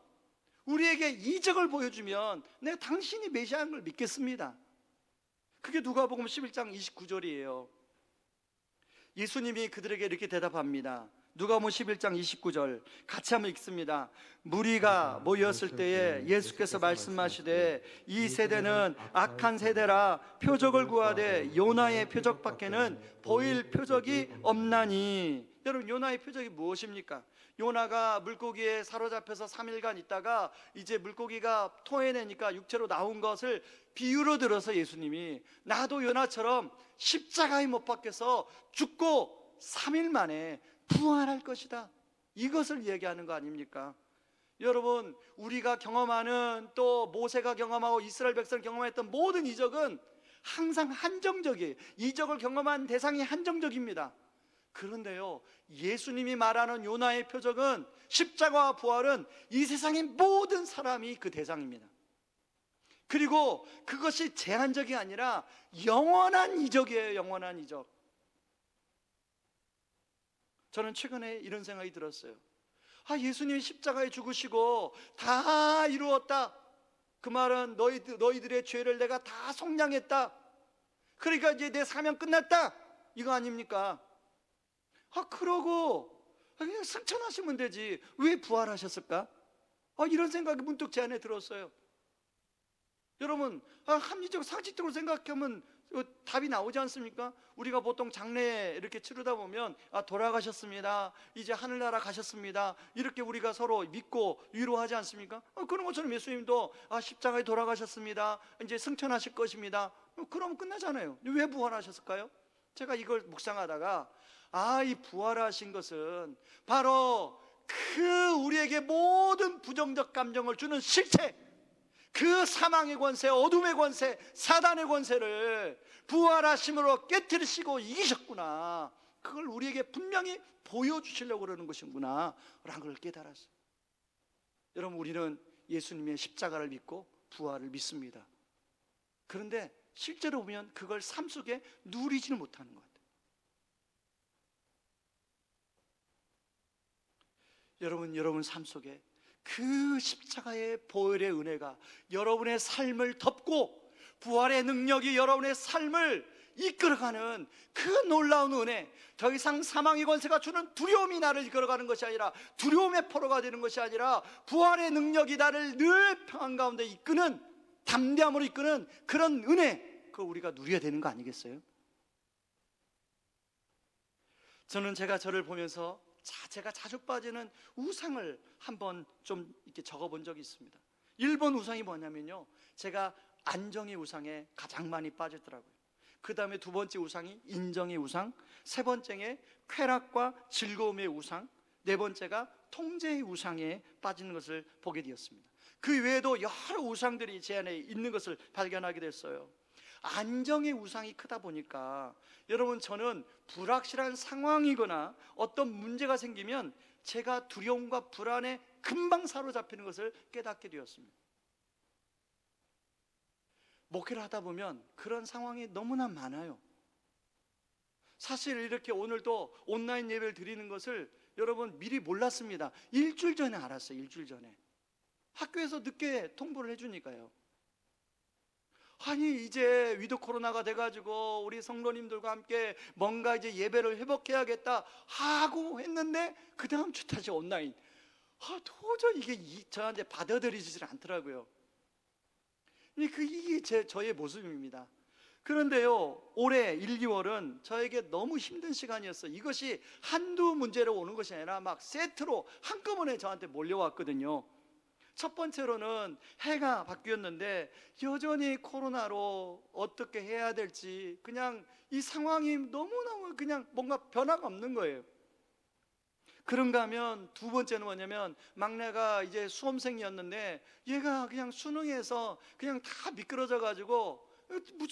우리에게 이적을 보여주면 내가 당신이 메시아인 걸 믿겠습니다. 그게 누가복음 11장 29절이에요. 예수님이 그들에게 이렇게 대답합니다. 누가복음 11장 29절 같이 한번 읽습니다. 무리가 모였을 때에 예수께서 말씀하시되 이 세대는 악한 세대라 표적을 구하되 요나의 표적밖에는 보일 표적이 없나니. 여러분, 요나의 표적이 무엇입니까? 요나가 물고기에 사로잡혀서 3일간 있다가 이제 물고기가 토해내니까 육체로 나온 것을 비유로 들어서 예수님이 나도 요나처럼 십자가에 못 박혀서 죽고 3일 만에 부활할 것이다, 이것을 얘기하는 거 아닙니까? 여러분, 우리가 경험하는, 또 모세가 경험하고 이스라엘 백성을 경험했던 모든 이적은 항상 한정적이에요. 이적을 경험한 대상이 한정적입니다. 그런데요, 예수님이 말하는 요나의 표적은, 십자가와 부활은 이 세상의 모든 사람이 그 대상입니다. 그리고 그것이 제한적이 아니라 영원한 이적이에요. 영원한 이적. 저는 최근에 이런 생각이 들었어요. 예수님이 십자가에 죽으시고 다 이루었다, 그 말은 너희들의 죄를 내가 다 속량했다, 그러니까 이제 내 사명 끝났다, 이거 아닙니까? 그러고 그냥 승천하시면 되지 왜 부활하셨을까? 이런 생각이 문득 제 안에 들었어요. 여러분, 합리적 상식적으로 생각하면 답이 나오지 않습니까? 우리가 보통 장례 이렇게 치르다 보면 돌아가셨습니다, 이제 하늘나라 가셨습니다, 이렇게 우리가 서로 믿고 위로하지 않습니까? 그런 것처럼 예수님도 십자가에 돌아가셨습니다, 이제 승천하실 것입니다, 그러면 끝나잖아요. 왜 부활하셨을까요? 제가 이걸 묵상하다가 이 부활하신 것은 바로 그 우리에게 모든 부정적 감정을 주는 실체, 그 사망의 권세, 어둠의 권세, 사단의 권세를 부활하심으로 깨뜨리시고 이기셨구나, 그걸 우리에게 분명히 보여주시려고 그러는 것이구나 라는 걸 깨달았어요. 여러분, 우리는 예수님의 십자가를 믿고 부활을 믿습니다. 그런데 실제로 보면 그걸 삶 속에 누리지는 못하는 것 같아요. 여러분 삶 속에 그 십자가의 보혈의 은혜가 여러분의 삶을 덮고 부활의 능력이 여러분의 삶을 이끌어가는 그 놀라운 은혜, 더 이상 사망의 권세가 주는 두려움이 나를 이끌어가는 것이 아니라, 두려움의 포로가 되는 것이 아니라, 부활의 능력이 나를 늘 평안 가운데 이끄는, 담대함으로 이끄는 그런 은혜, 그걸 우리가 누려야 되는 거 아니겠어요? 저는 제가 저를 보면서 제가 자주 빠지는 우상을 한번 좀 이렇게 적어본 적이 있습니다. 1번 우상이 뭐냐면요, 제가 안정의 우상에 가장 많이 빠지더라고요. 그 다음에 2번째 우상이 인정의 우상, 3번째에 쾌락과 즐거움의 우상, 4번째가 통제의 우상에 빠지는 것을 보게 되었습니다. 그 외에도 여러 우상들이 제 안에 있는 것을 발견하게 됐어요. 안정의 우상이 크다 보니까, 여러분, 저는 불확실한 상황이거나 어떤 문제가 생기면 제가 두려움과 불안에 금방 사로잡히는 것을 깨닫게 되었습니다. 목회를 하다 보면 그런 상황이 너무나 많아요. 사실 이렇게 오늘도 온라인 예배를 드리는 것을 여러분 미리 몰랐습니다. 일주일 전에 알았어요. 일주일 전에 학교에서 늦게 통보를 해주니까요. 이제 위드 코로나가 돼가지고 우리 성도님들과 함께 뭔가 이제 예배를 회복해야겠다 하고 했는데, 그 다음 주 다시 온라인. 도저히 이게 저한테 받아들이지를 않더라고요. 이게 저의 모습입니다. 그런데요, 올해 1, 2월은 저에게 너무 힘든 시간이었어요. 이것이 한두 문제로 오는 것이 아니라 막 세트로 한꺼번에 저한테 몰려왔거든요. 첫 번째로는 해가 바뀌었는데 여전히 코로나로 어떻게 해야 될지 그냥 이 상황이 너무너무 그냥 뭔가 변화가 없는 거예요. 그런가 하면 두 번째는 뭐냐면 막내가 이제 수험생이었는데 얘가 그냥 수능에서 그냥 다 미끄러져 가지고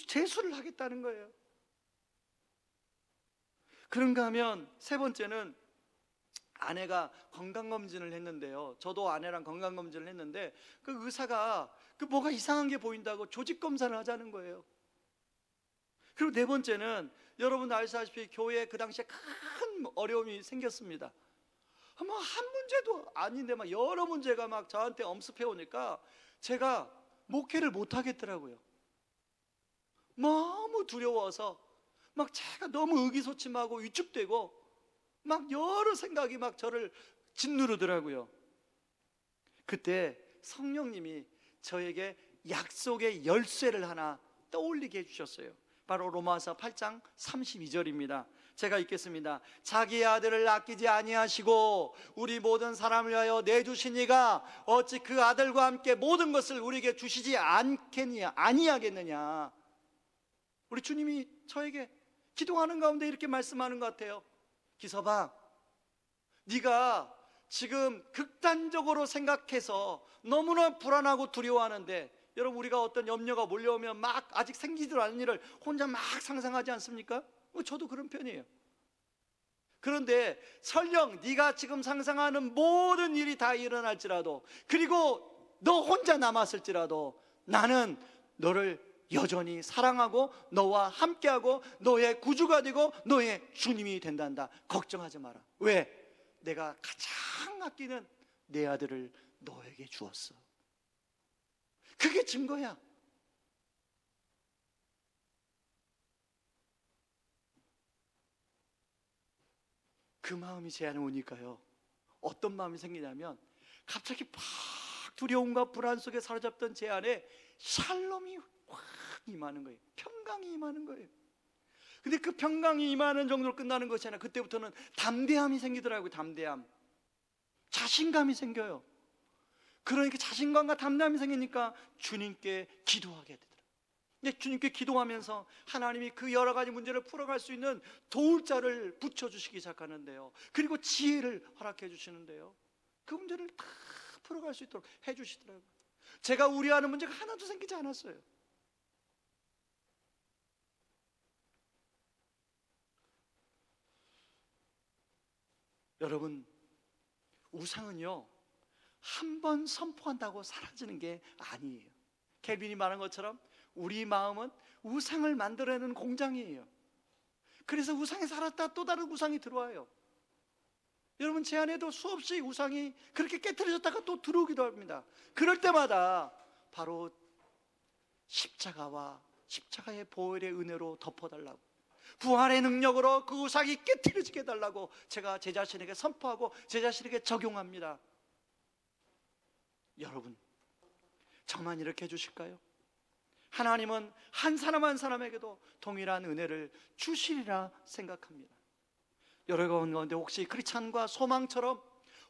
재수를 하겠다는 거예요. 그런가 하면 세 번째는 아내가 건강검진을 했는데요, 저도 아내랑 건강검진을 했는데 그 의사가 뭐가 이상한 게 보인다고 조직검사를 하자는 거예요. 그리고 네 번째는 여러분 아시다시피 교회에 그 당시에 큰 어려움이 생겼습니다. 뭐 한 문제도 아닌데 막 여러 문제가 막 저한테 엄습해 오니까 제가 목회를 못 하겠더라고요. 너무 두려워서 막 제가 너무 의기소침하고 위축되고 막 여러 생각이 막 저를 짓누르더라고요. 그때 성령님이 저에게 약속의 열쇠를 하나 떠올리게 해주셨어요. 바로 로마서 8장 32절입니다. 제가 읽겠습니다. 자기의 아들을 아끼지 아니하시고 우리 모든 사람을 위하여 내주신 이가 어찌 그 아들과 함께 모든 것을 우리에게 주시지 아니하겠느냐. 우리 주님이 저에게 기도하는 가운데 이렇게 말씀하는 것 같아요. 기서방, 네가 지금 극단적으로 생각해서 너무나 불안하고 두려워하는데, 여러분 우리가 어떤 염려가 몰려오면 막 아직 생기지도 않은 일을 혼자 막 상상하지 않습니까? 저도 그런 편이에요. 그런데 설령 네가 지금 상상하는 모든 일이 다 일어날지라도, 그리고 너 혼자 남았을지라도 나는 너를 여전히 사랑하고 너와 함께하고 너의 구주가 되고 너의 주님이 된단다. 걱정하지 마라. 왜? 내가 가장 아끼는 내 아들을 너에게 주었어. 그게 증거야. 그 마음이 제 안에 오니까요, 어떤 마음이 생기냐면 갑자기 막 두려움과 불안 속에 사로잡던 제 안에 샬롬이 확 임하는 거예요. 평강이 임하는 거예요. 근데 그 평강이 임하는 정도로 끝나는 것이 아니라 그때부터는 담대함이 생기더라고요. 담대함, 자신감이 생겨요. 그러니까 자신감과 담대함이 생기니까 주님께 기도하게 되더라고요. 근데 주님께 기도하면서 하나님이 그 여러 가지 문제를 풀어갈 수 있는 도울 자를 붙여주시기 시작하는데요, 그리고 지혜를 허락해 주시는데요, 그 문제를 다 풀어갈 수 있도록 해주시더라고요. 제가 우려하는 문제가 하나도 생기지 않았어요. 여러분, 우상은요 한 번 선포한다고 사라지는 게 아니에요. 켈빈이 말한 것처럼 우리 마음은 우상을 만들어내는 공장이에요. 그래서 우상에 살았다 또 다른 우상이 들어와요. 여러분, 제 안에도 수없이 우상이 그렇게 깨트려졌다가 또 들어오기도 합니다. 그럴 때마다 바로 십자가와 십자가의 보혈의 은혜로 덮어달라고, 부활의 능력으로 그 우상이 깨트려지게 해달라고 제가 제 자신에게 선포하고 제 자신에게 적용합니다. 여러분, 저만 이렇게 해주실까요? 하나님은 한 사람 한 사람에게도 동일한 은혜를 주시리라 생각합니다. 여러분 가운데 혹시 크리스찬과 소망처럼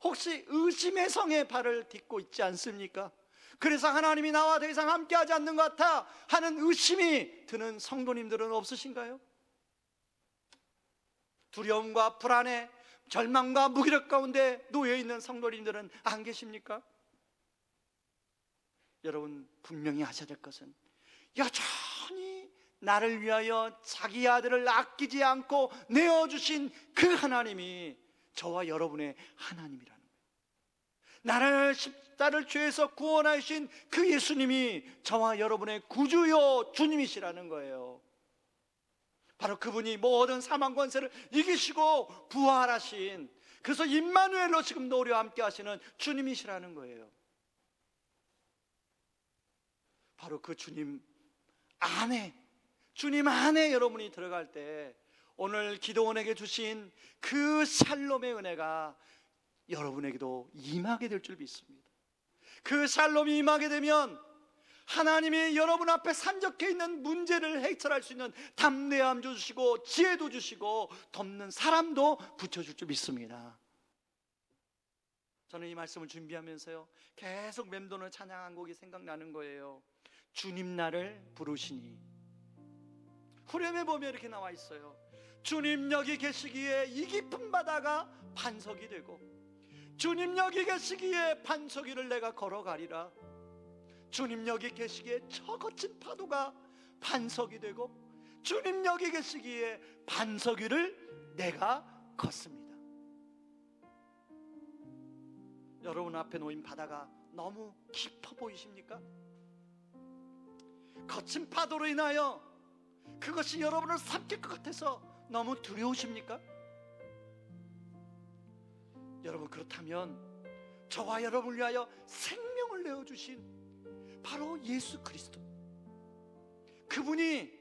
혹시 의심의 성에 발을 딛고 있지 않습니까? 그래서 하나님이 나와 더 이상 함께하지 않는 것 같아 하는 의심이 드는 성도님들은 없으신가요? 두려움과 불안에 절망과 무기력 가운데 놓여있는 성도님들은 안 계십니까? 여러분, 분명히 하셔야 될 것은 여전히 나를 위하여 자기 아들을 아끼지 않고 내어주신 그 하나님이 저와 여러분의 하나님이라는 거예요. 나를 죄에서 구원하신 그 예수님이 저와 여러분의 구주요 주님이시라는 거예요. 바로 그분이 모든 사망 권세를 이기시고 부활하신, 그래서 임마누엘로 지금도 우리와 함께 하시는 주님이시라는 거예요. 바로 그 주님 안에 여러분이 들어갈 때 오늘 기도원에게 주신 그 샬롬의 은혜가 여러분에게도 임하게 될 줄 믿습니다. 그 샬롬이 임하게 되면 하나님이 여러분 앞에 산적해 있는 문제를 해결할 수 있는 담대함 주시고 지혜도 주시고 돕는 사람도 붙여줄 줄 믿습니다. 저는 이 말씀을 준비하면서요, 계속 맴도는 찬양한 곡이 생각나는 거예요. 주님 나를 부르시니. 후렴에 보면 이렇게 나와 있어요. 주님 여기 계시기에 이 깊은 바다가 반석이 되고, 주님 여기 계시기에 반석 위를 내가 걸어가리라. 주님 여기 계시기에 저 거친 파도가 반석이 되고, 주님 여기 계시기에 반석 위를 내가 걷습니다. 여러분 앞에 놓인 바다가 너무 깊어 보이십니까? 거친 파도로 인하여 그것이 여러분을 삼킬 것 같아서 너무 두려우십니까? 여러분, 그렇다면 저와 여러분을 위하여 생명을 내어주신 바로 예수 그리스도, 그분이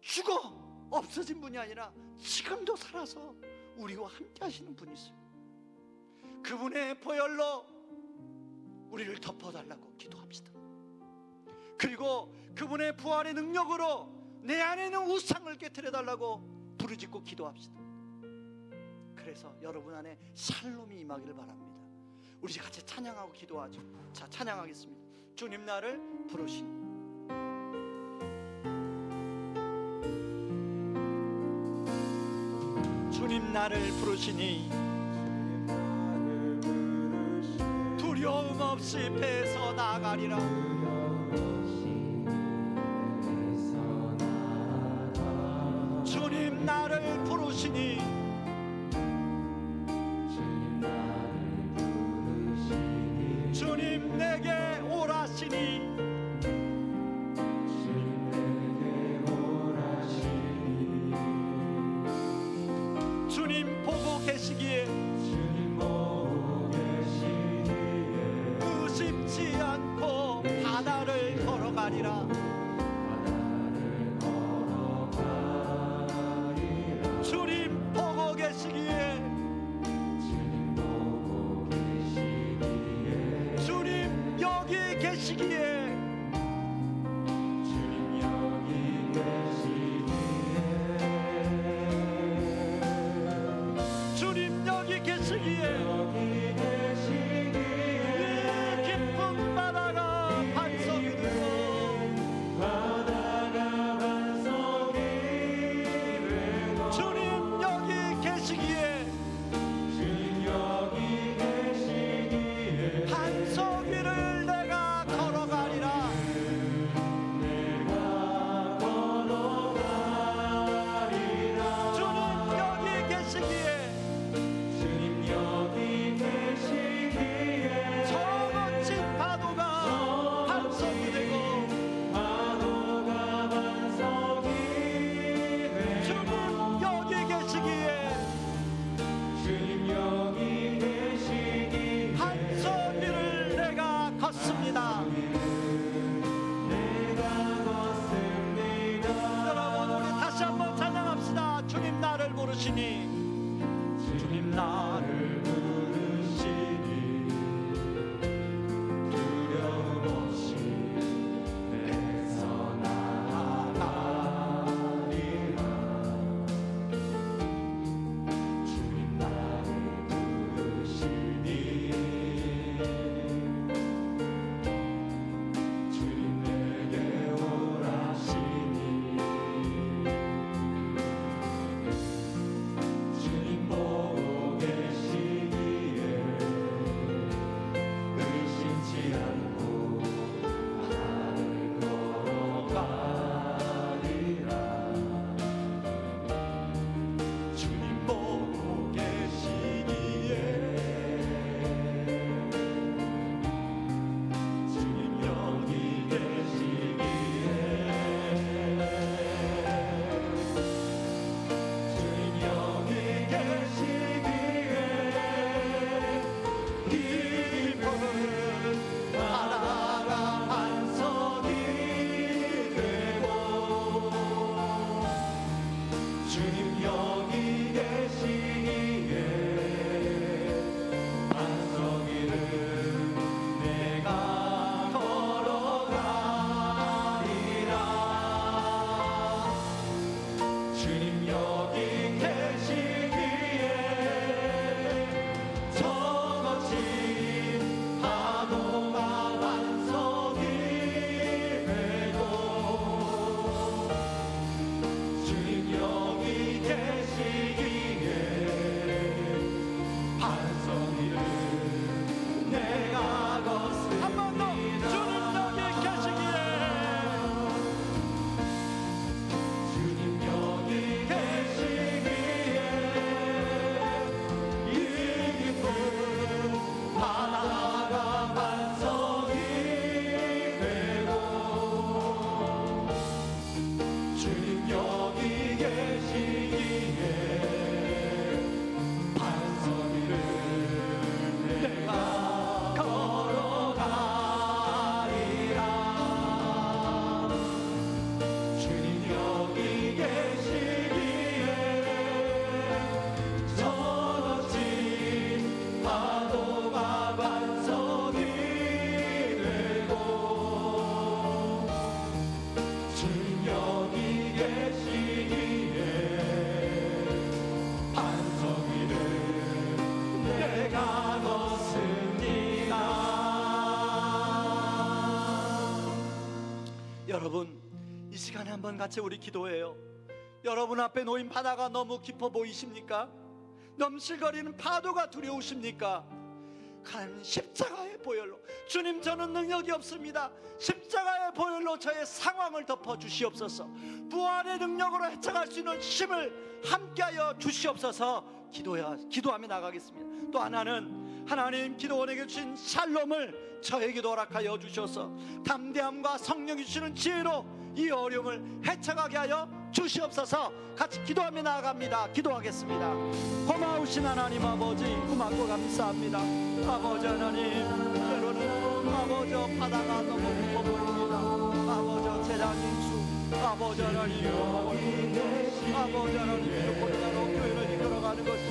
죽어 없어진 분이 아니라 지금도 살아서 우리와 함께 하시는 분이 있어요. 그분의 보혈로 우리를 덮어달라고 기도합시다. 그리고 그분의 부활의 능력으로 내 안에 있는 우상을 깨트려달라고 부르짖고 기도합시다. 그래서 여러분 안에 샬롬이 임하기를 바랍니다. 우리 같이 찬양하고 기도하죠. 자, 찬양하겠습니다. 주님 나를 부르시니. 주님 나를 부르시니 두려움 없이 배서 나가리라. 주님 나를 부르시니 주님 내게 오라시니 주님 보고 계시기에 의심치 않고 바다를 걸어가리라. 주님 보고 계시기에 주님 여기 계시기에 주님 여기 계시기에 이 깊은 바다가 반석이 되고 주님 여기 계시기에 반석 위를 내가 걸어가리라. 주님 여기 계시기에 저 거친 파도가 반석이 되고 주님 여기 계시기에 반석 위를 내가 걷습니다. 여러분, 우리 다시 한번 찬양합시다. 주님 나를 부르시니 주님 나를 부르시니 두려움 없이 내서 나가리라. 주님 나를 부르시니 주님 내게 오라시니 여러분, 이 시간에 한번 같이 우리 기도해요. 여러분 앞에 놓인 바다가 너무 깊어 보이십니까? 넘실거리는 파도가 두려우십니까? 하나님, 십자가의 보혈로, 주님 저는 능력이 없습니다. 십자가의 보혈로 저의 상황을 덮어 주시옵소서. 부활의 능력으로 헤쳐갈 수 있는 힘을 함께하여 주시옵소서. 기도하며 나가겠습니다. 또 하나는 하나님, 기도원에게 주신 샬롬을 저에게도 허락하여 주셔서 담대함과 성령이 주시는 지혜로 이 어려움을 헤쳐가게 하여 주시옵소서. 같이 기도하며 나아갑니다. 기도하겠습니다. 고마우신 하나님 아버지, 고맙고 감사합니다. 아버지 하나님, 때로는 아버지 바다가 너무 깊어 보입니다. 아버지 재단인 주, 아버지 하나님, 아버지 하나님, 믿음으로 교회를 이끌어가는 것이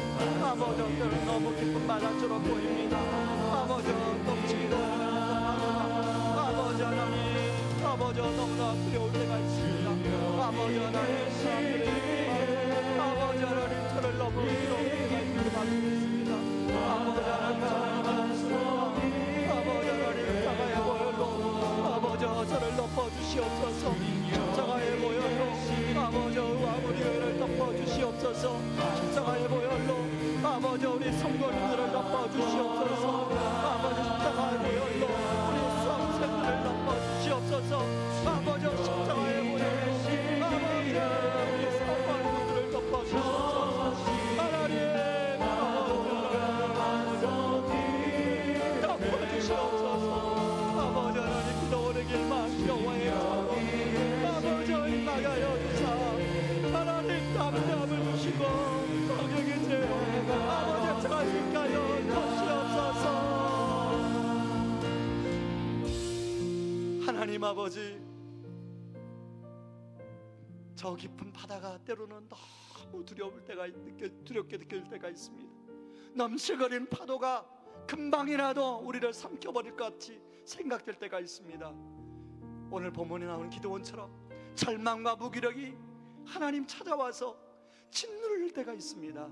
아버지 때로는 너무 깊은 바다처럼 보입니다. 아버지 넘치기도 아버지 하나님, 아버지 너무나 두려울 때가 있습니다. 아버지 하나님, 아버지 하나님, 저를 너무 두려울 때가 있는 것 같습니다. 아버지 하나님, 아버지 하나님, 십자가의 보혈로 아버지 저를 덮어주시옵소서. 십자가의 보혈로 아버지 아버지 교회를 덮어주시옵소서. 십자가의 보혈로 아버지 우리 성도님들을 덮어주시옵소서. 아버지 십자가의 보혈로 우리 수험생들을 덮어주시옵소서. 아버지 십자가의 보혈로 아버지 우리 성도님들을 덮어주시옵소서. 하나님, 덮어주시옵소서. 아버지 하나님, 기도원의 길만 여호와의 아버지 나가여 주사 하나님 담대함을 주시고 성령의 죄 아버지 자식하여 주시옵소서. 하나님 아버지, 저 깊은 바다가 때로는 너무 두렵게 느껴질 때가 있습니다. 넘실거리는 파도가 금방이라도 우리를 삼켜버릴 것 같이 생각될 때가 있습니다. 오늘 본문에 나오는 기도원처럼 절망과 무기력이 하나님 찾아와서 짓누를 때가 있습니다.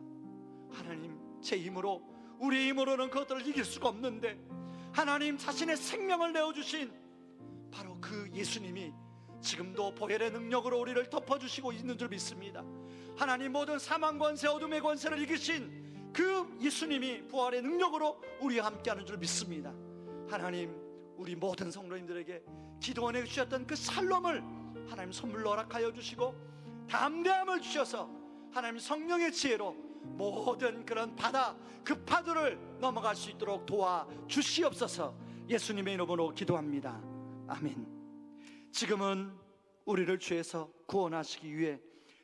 하나님, 제 힘으로, 우리 힘으로는 그것들을 이길 수가 없는데 하나님 자신의 생명을 내어주신 바로 그 예수님이 지금도 보혈의 능력으로 우리를 덮어주시고 있는 줄 믿습니다. 하나님, 모든 사망 권세, 어둠의 권세를 이기신 그 예수님이 부활의 능력으로 우리와 함께하는 줄 믿습니다. 하나님, 우리 모든 성도님들에게 기도원에 주셨던 그 샬롬을 하나님 선물로 허락하여 주시고 담대함을 주셔서 하나님 성령의 지혜로 모든 그런 바다, 그 파도를 넘어갈 수 있도록 도와 주시옵소서. 예수님의 이름으로 기도합니다. 아멘. 지금은 우리를 죄에서 구원하시기 위해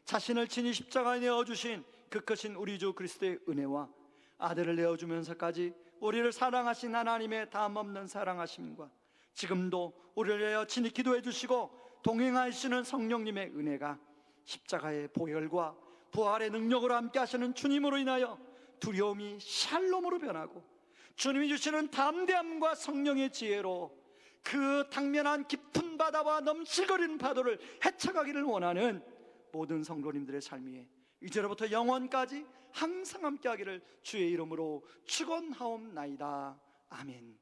자신을 친히 십자가에 내어주신 그 크신 우리 주 그리스도의 은혜와 아들을 내어주면서까지 우리를 사랑하신 하나님의 다함없는 사랑하심과 지금도 우리를 위하여 친히 기도해 주시고 동행하시는 성령님의 은혜가 십자가의 보혈과 부활의 능력으로 함께 하시는 주님으로 인하여 두려움이 샬롬으로 변하고 주님이 주시는 담대함과 성령의 지혜로 그 당면한 깊은 바다와 넘실거리는 파도를 헤쳐가기를 원하는 모든 성도님들의 삶이 이제로부터 영원까지 항상 함께하기를 주의 이름으로 축원하옵나이다. 아멘.